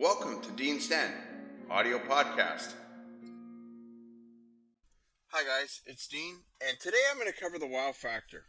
Welcome to Dean's Den, audio podcast. Hi guys, it's Dean, and today I'm going to cover the wow factor.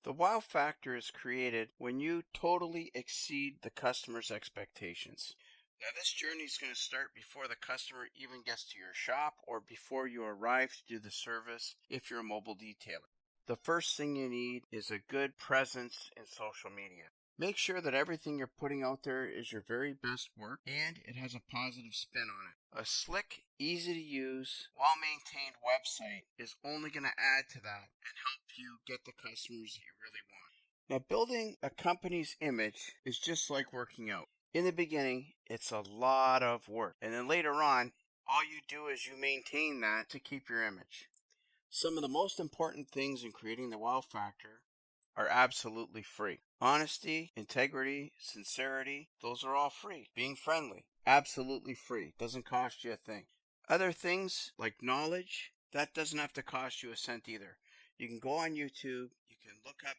The wow factor is created when you totally exceed the customer's expectations. Now this journey is going to start before the customer even gets to your shop or before you arrive to do the service if you're a mobile detailer. The first thing you need is a good presence in social media. Make sure that everything you're putting out there is your very best work and it has a positive spin on it. A slick, easy to use, well-maintained website is only going to add to that and help you get the customers that you really want. Now, building a company's image is just like working out. In the beginning, it's a lot of work, and then later on, all you do is you maintain that to keep your image. Some of the most important things in creating the wow factor are absolutely free. Honesty, integrity, sincerity, those are all free. Being friendly, absolutely free. Doesn't cost you a thing. Other things like knowledge, that doesn't have to cost you a cent either. You can go on YouTube, you can look up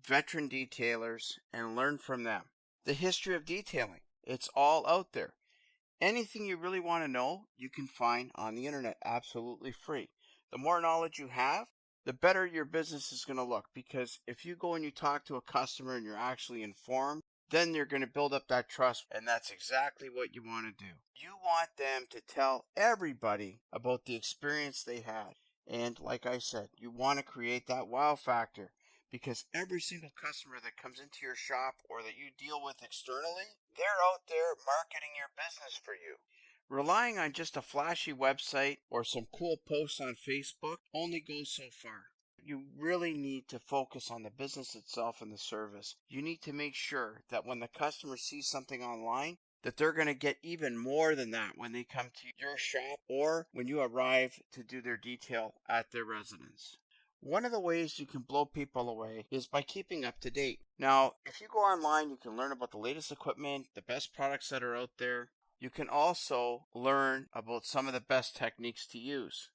veteran detailers and learn from them. The history of detailing, it's all out there. Anything you really want to know, you can find on the internet absolutely free. The more knowledge you have, the better your business is going to look, because if you go and you talk to a customer and you're actually informed, then they're going to build up that trust, and that's exactly what you want to do. You want them to tell everybody about the experience they had. And like I said, you want to create that wow factor, because every single customer that comes into your shop or that you deal with externally, they're out there marketing your business for you. Relying on just a flashy website or some cool posts on Facebook only goes so far. You really need to focus on the business itself and the service. You need to make sure that when the customer sees something online, that they're going to get even more than that when they come to your shop or when you arrive to do their detail at their residence. One of the ways you can blow people away is by keeping up to date. Now, if you go online, you can learn about the latest equipment, the best products that are out there. You can also learn about some of the best techniques to use.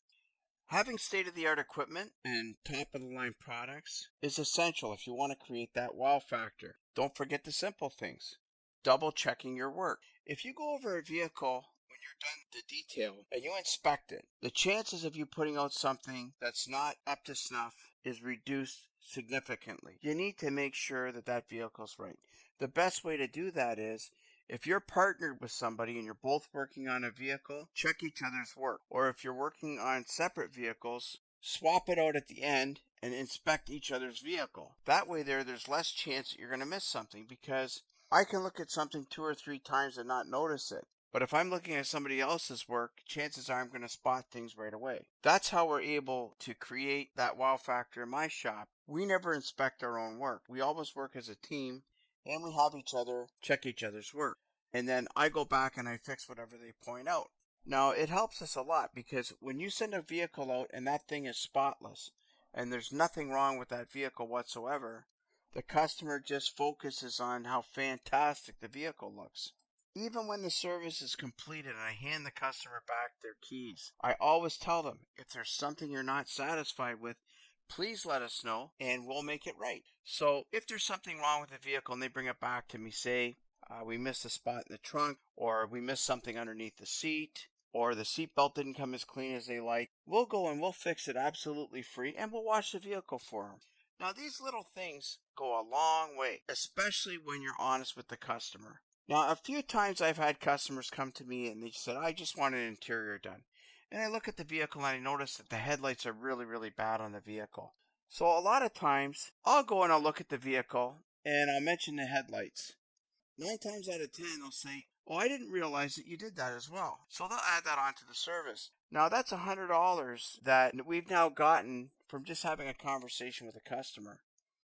Having state-of-the-art equipment and top-of-the-line products is essential if you want to create that wow factor. Don't forget the simple things. Double checking your work. If you go over a vehicle when you're done the detail and you inspect it, the chances of you putting out something that's not up to snuff is reduced significantly. You need to make sure that that vehicle's right. The best way to do that is, if you're partnered with somebody and you're both working on a vehicle, check each other's work. Or if you're working on separate vehicles, swap it out at the end and inspect each other's vehicle. That way there's less chance that you're going to miss something, because I can look at something 2 or 3 times and not notice it. But if I'm looking at somebody else's work, chances are I'm going to spot things right away. That's how we're able to create that wow factor in my shop. We never inspect our own work. We always work as a team, and we have each other check each other's work. And then I go back and I fix whatever they point out. Now, it helps us a lot, because when you send a vehicle out and that thing is spotless and there's nothing wrong with that vehicle whatsoever, the customer just focuses on how fantastic the vehicle looks. Even when the service is completed and I hand the customer back their keys, I always tell them, if there's something you're not satisfied with, please let us know and we'll make it right. So if there's something wrong with the vehicle and they bring it back to me, say we missed a spot in the trunk, or we missed something underneath the seat, or the seat belt didn't come as clean as they like, we'll go and we'll fix it absolutely free, and we'll wash the vehicle for them. Now, these little things go a long way, especially when you're honest with the customer. Now, a few times I've had customers come to me and they said, I just want an interior done. And I look at the vehicle and I notice that the headlights are really, really bad on the vehicle. So a lot of times, I'll go and I'll look at the vehicle and I'll mention the headlights. 9 times out of 10, they'll say, oh, I didn't realize that you did that as well. So they'll add that onto the service. Now, that's $100 that we've now gotten from just having a conversation with a customer.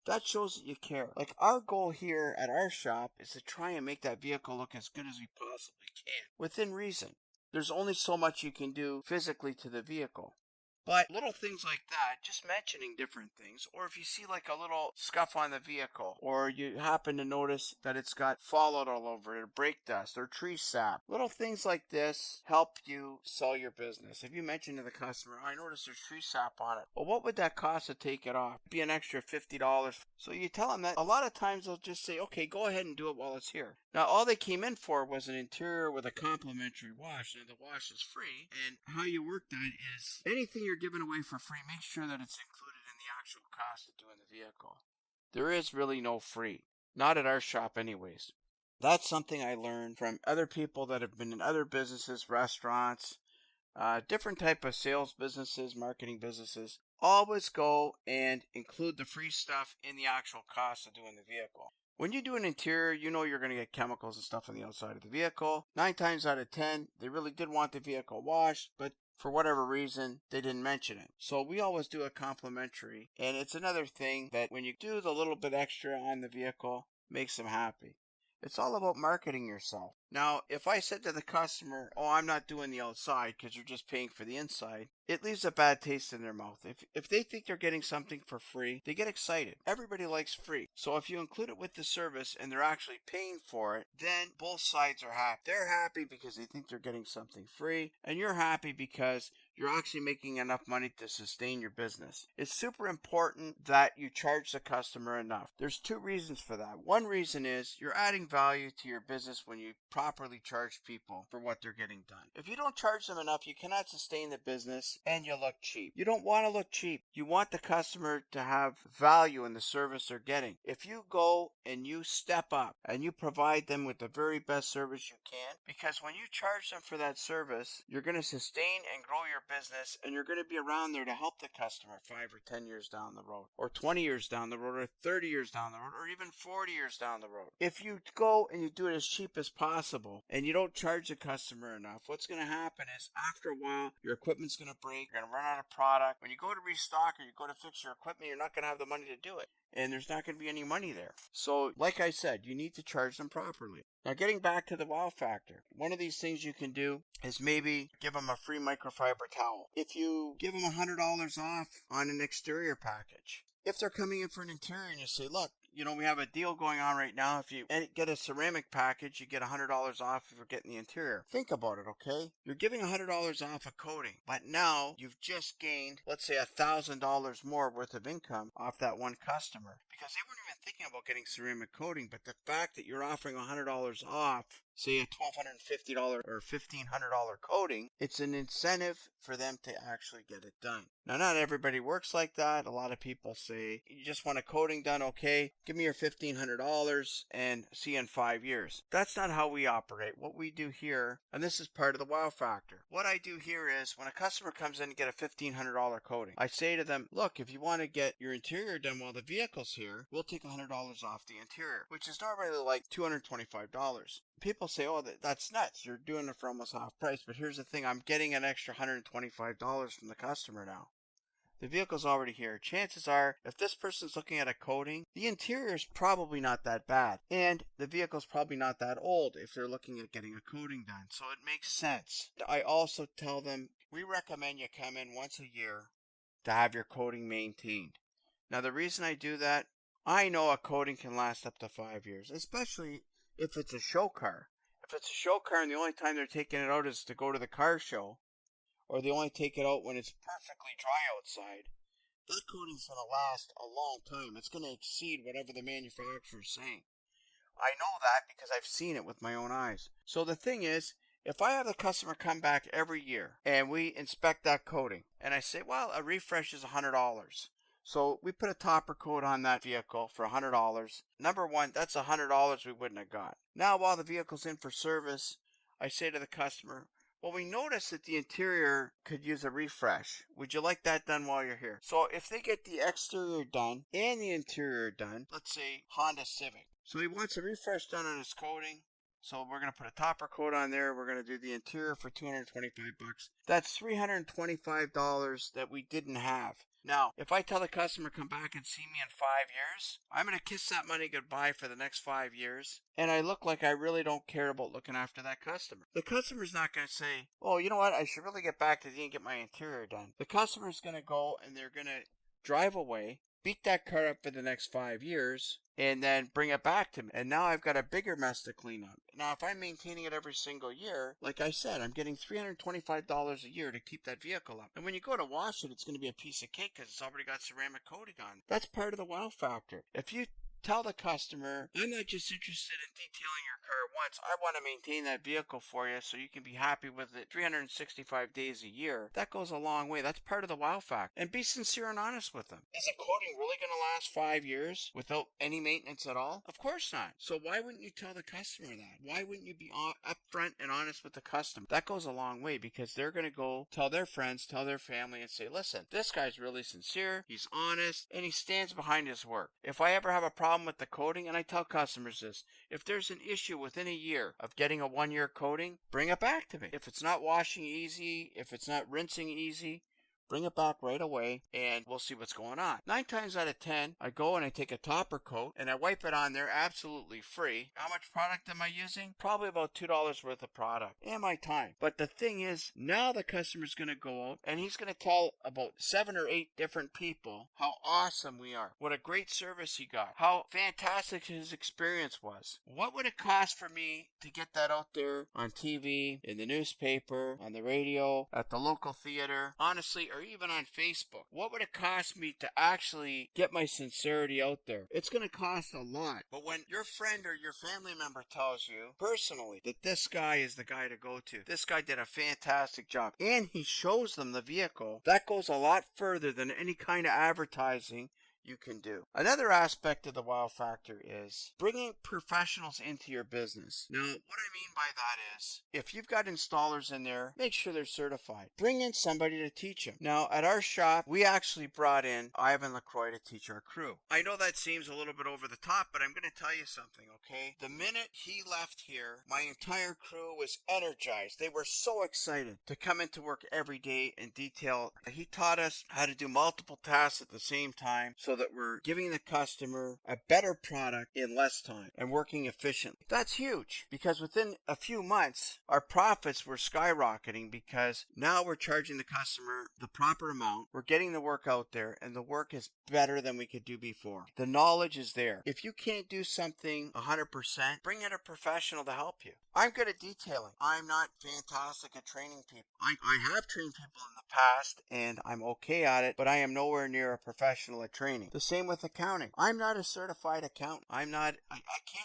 That shows that you care. Like, our goal here at our shop is to try and make that vehicle look as good as we possibly can, within reason. There's only so much you can do physically to the vehicle. But little things like that, just mentioning different things, or if you see like a little scuff on the vehicle, or you happen to notice that it's got fallout all over it, or brake dust, or tree sap, little things like this help you sell your business. If you mention to the customer, I noticed there's tree sap on it. Well, what would that cost to take it off? It'd be an extra $50. So you tell them that. A lot of times they'll just say, okay, go ahead and do it while it's here. Now, all they came in for was an interior with a complimentary wash, and the wash is free. And how you work that is anything you're giving away for free, make sure that it's included in the actual cost of doing the vehicle. There is really no free. Not at our shop anyways. That's something I learned from other people that have been in other businesses, restaurants, different type of sales businesses, marketing businesses. Always go and include the free stuff in the actual cost of doing the vehicle. When you do an interior, you know you're going to get chemicals and stuff on the outside of the vehicle. 9 times out of 10, they really did want the vehicle washed, but for whatever reason, they didn't mention it. So we always do a complimentary. And it's another thing that when you do the little bit extra on the vehicle, makes them happy. It's all about marketing yourself. Now, if I said to the customer, oh, I'm not doing the outside because you're just paying for the inside, it leaves a bad taste in their mouth. If they think they're getting something for free, they get excited. Everybody likes free. So if you include it with the service and they're actually paying for it, then both sides are happy. They're happy because they think they're getting something free, and you're happy because you're actually making enough money to sustain your business. It's super important that you charge the customer enough. There's 2 reasons for that. One reason is you're adding value to your business when you properly charge people for what they're getting done. If you don't charge them enough, you cannot sustain the business and you look cheap. You don't want to look cheap. You want the customer to have value in the service they're getting. If you go and you step up and you provide them with the very best service you can, because when you charge them for that service, you're going to sustain and grow your business, and you're going to be around there to help the customer 5 or 10 years down the road, or 20 years down the road, or 30 years down the road, or even 40 years down the road. If you go and you do it as cheap as possible and you don't charge the customer enough, what's going to happen is after a while your equipment's going to break, you're going to run out of product. When you go to restock or you go to fix your equipment, you're not going to have the money to do it, and there's not going to be any money there. So like I said, you need to charge them properly. Now, getting back to the wow factor, one of these things you can do is maybe give them a free microfiber towel. If you give them $100 off on an exterior package, if they're coming in for an interior and you say, look, we have a deal going on right now. If you get a ceramic package, you get $100 off if you're getting the interior. Think about it, okay? You're giving $100 off a coating, but now you've just gained, let's say, $1,000 more worth of income off that one customer, because they weren't even thinking about getting ceramic coating. But the fact that you're offering $100 off, say a $1,250 or $1,500 coating, it's an incentive for them to actually get it done. Now, not everybody works like that. A lot of people say, you just want a coating done, okay? Give me your $1,500 and see you in 5 years. That's not how we operate. What we do here, and this is part of the wow factor. What I do here is when a customer comes in and get a $1,500 coating, I say to them, look, if you want to get your interior done while the vehicle's here, we'll take $100 off the interior, which is normally like $225. People say, oh, that's nuts. You're doing it for almost half price. But here's the thing. I'm getting an extra $125 from the customer now. The vehicle's already here. Chances are, if this person's looking at a coating, the interior is probably not that bad. And the vehicle's probably not that old if they're looking at getting a coating done. So it makes sense. I also tell them, we recommend you come in once a year to have your coating maintained. Now, the reason I do that, I know a coating can last up to 5 years, especially if it's a show car. If it's a show car and the only time they're taking it out is to go to the car show, or they only take it out when it's perfectly dry outside, that coating's going to last a long time. It's going to exceed whatever the manufacturer's saying. I know that because I've seen it with my own eyes. So the thing is, if I have the customer come back every year and we inspect that coating, and I say, well, a refresh is $100. So we put a topper coat on that vehicle for $100. Number one, that's $100 we wouldn't have got. Now, while the vehicle's in for service, I say to the customer, well, we noticed that the interior could use a refresh. Would you like that done while you're here? So if they get the exterior done and the interior done, let's say Honda Civic. So he wants a refresh done on his coating. So we're going to put a topper coat on there. We're going to do the interior for $225. That's $325 that we didn't have. Now, if I tell the customer come back and see me in 5 years, I'm going to kiss that money goodbye for the next 5 years, and I look like I really don't care about looking after that customer. The customer's not going to say, oh, you know what, I should really get back to the and get my interior done. The customer's going to go and they're going to drive away, beat that car up for the next 5 years, and then bring it back to me. And now I've got a bigger mess to clean up. Now, if I'm maintaining it every single year, like I said, I'm getting $325 a year to keep that vehicle up. And when you go to wash it, it's going to be a piece of cake because it's already got ceramic coating on it. That's part of the wow factor. If you tell the customer, I'm not just interested in detailing your car once, I want to maintain that vehicle for you so you can be happy with it 365 days a year. That goes a long way. That's part of the wow factor. And be sincere and honest with them. Is a coating really going to last 5 years without any maintenance at all? Of course not. So why wouldn't you tell the customer that? Why wouldn't you be upfront and honest with the customer? That goes a long way because they're going to go tell their friends, tell their family, and say, listen, this guy's really sincere, he's honest, and he stands behind his work. If I ever have a problem with the coating, and I tell customers this, if there's an issue within a year of getting a 1-year coating, bring it back to me. If it's not washing easy, if it's not rinsing easy, bring it back right away and we'll see what's going on. 9 times out of 10, I go and I take a topper coat and I wipe it on there absolutely free. How much product am I using? Probably about $2 worth of product and my time. But the thing is, now the customer's going to go out and he's going to tell about 7 or 8 different people how awesome we are, what a great service he got, how fantastic his experience was. What would it cost for me to get that out there on TV, in the newspaper, on the radio, at the local theater, honestly, or even on Facebook? What would it cost me to actually get my sincerity out there? It's going to cost a lot. But when your friend or your family member tells you personally that this guy is the guy to go to, this guy did a fantastic job, and he shows them the vehicle, that goes a lot further than any kind of advertising you can do. Another aspect of the wow factor is bringing professionals into your business. Now, what I mean by that is, if you've got installers in there, make sure they're certified. Bring in somebody to teach them. Now, at our shop, we actually brought in Ivan LaCroix to teach our crew. I know that seems a little bit over the top, but I'm going to tell you something, okay? The minute he left here, my entire crew was energized. They were so excited to come into work every day and detail. He taught us how to do multiple tasks at the same time so that we're giving the customer a better product in less time and working efficiently. That's huge because within a few months, our profits were skyrocketing because now we're charging the customer the proper amount. We're getting the work out there and the work is better than we could do before. The knowledge is there. If you can't do something 100%, bring in a professional to help you. I'm good at detailing. I'm not fantastic at training people. I have trained people in the past and I'm okay at it, but I am nowhere near a professional at training. The same with accounting. I'm not a certified accountant. I can't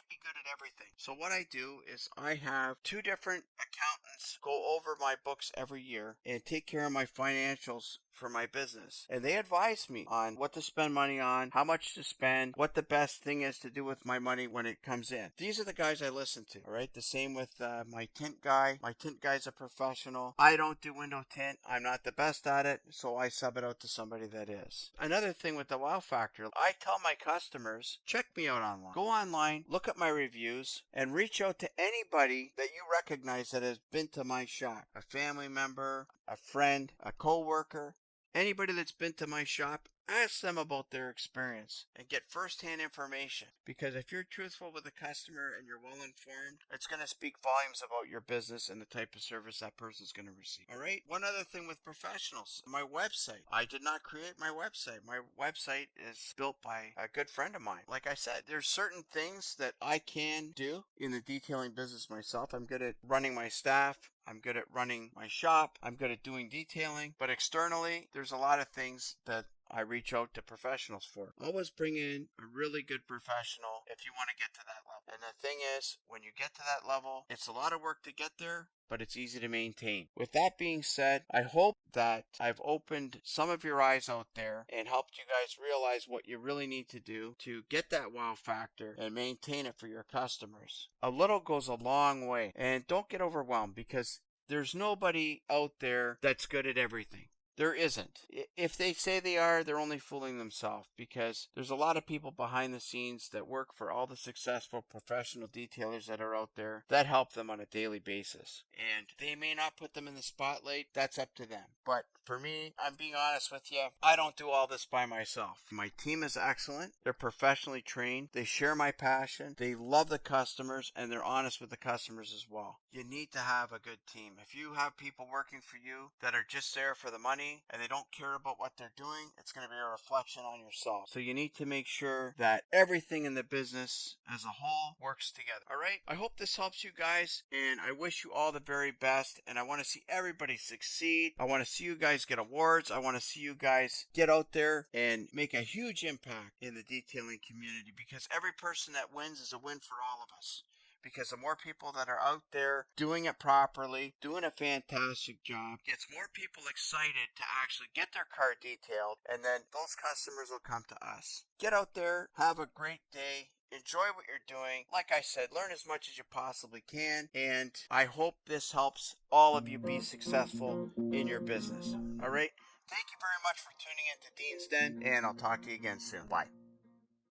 be good at everything. So what I do is I have 2 different accountants go over my books every year and take care of my financials for my business. And they advise me on what to spend money on, how much to spend, what the best thing is to do with my money when it comes in. These are the guys I listen to, all right? The same with my tint guy. My tint guy's a professional. I don't do window tint. I'm not the best at it, so I sub it out to somebody that is. Another thing with the wow factor, I tell my customers, check me out online. Go online, look at my reviews, and reach out to anybody that you recognize that has been to my shop. A family member, a friend, a co-worker. Anybody that's been to my shop, ask them about their experience and get first-hand information. Because if you're truthful with the customer and you're well informed, it's going to speak volumes about your business and the type of service that person's going to receive. All right? One other thing with professionals, my website. I did not create my website. My website is built by a good friend of mine. Like I said, there's certain things that I can do in the detailing business myself. I'm good at running my staff. I'm good at running my shop. I'm good at doing detailing. But externally, there's a lot of things that I reach out to professionals for. Always bring in a really good professional if you want to get to that level. And the thing is, when you get to that level, it's a lot of work to get there, but it's easy to maintain. With that being said, I hope that I've opened some of your eyes out there and helped you guys realize what you really need to do to get that wow factor and maintain it for your customers. A little goes a long way, and don't get overwhelmed because there's nobody out there that's good at everything. There isn't. If they say they are, they're only fooling themselves, because there's a lot of people behind the scenes that work for all the successful professional detailers that are out there that help them on a daily basis. And they may not put them in the spotlight. That's up to them. But for me, I'm being honest with you, I don't do all this by myself. My team is excellent. They're professionally trained. They share my passion. They love the customers, and they're honest with the customers as well. You need to have a good team. If you have people working for you that are just there for the money and they don't care about what they're doing, it's going to be a reflection on yourself. So you need to make sure that everything in the business as a whole works together. All right? I hope this helps you guys, and I wish you all the very best, and I want to see everybody succeed. I want to see you guys get awards. I want to see you guys get out there and make a huge impact in the detailing community, because every person that wins is a win for all of us. Because the more people that are out there doing it properly, doing a fantastic job, gets more people excited to actually get their car detailed, and then those customers will come to us. Get out there, have a great day, enjoy what you're doing. Like I said, learn as much as you possibly can, and I hope this helps all of you be successful in your business. All right? Thank you very much for tuning in to Dean's Den, and I'll talk to you again soon. Bye.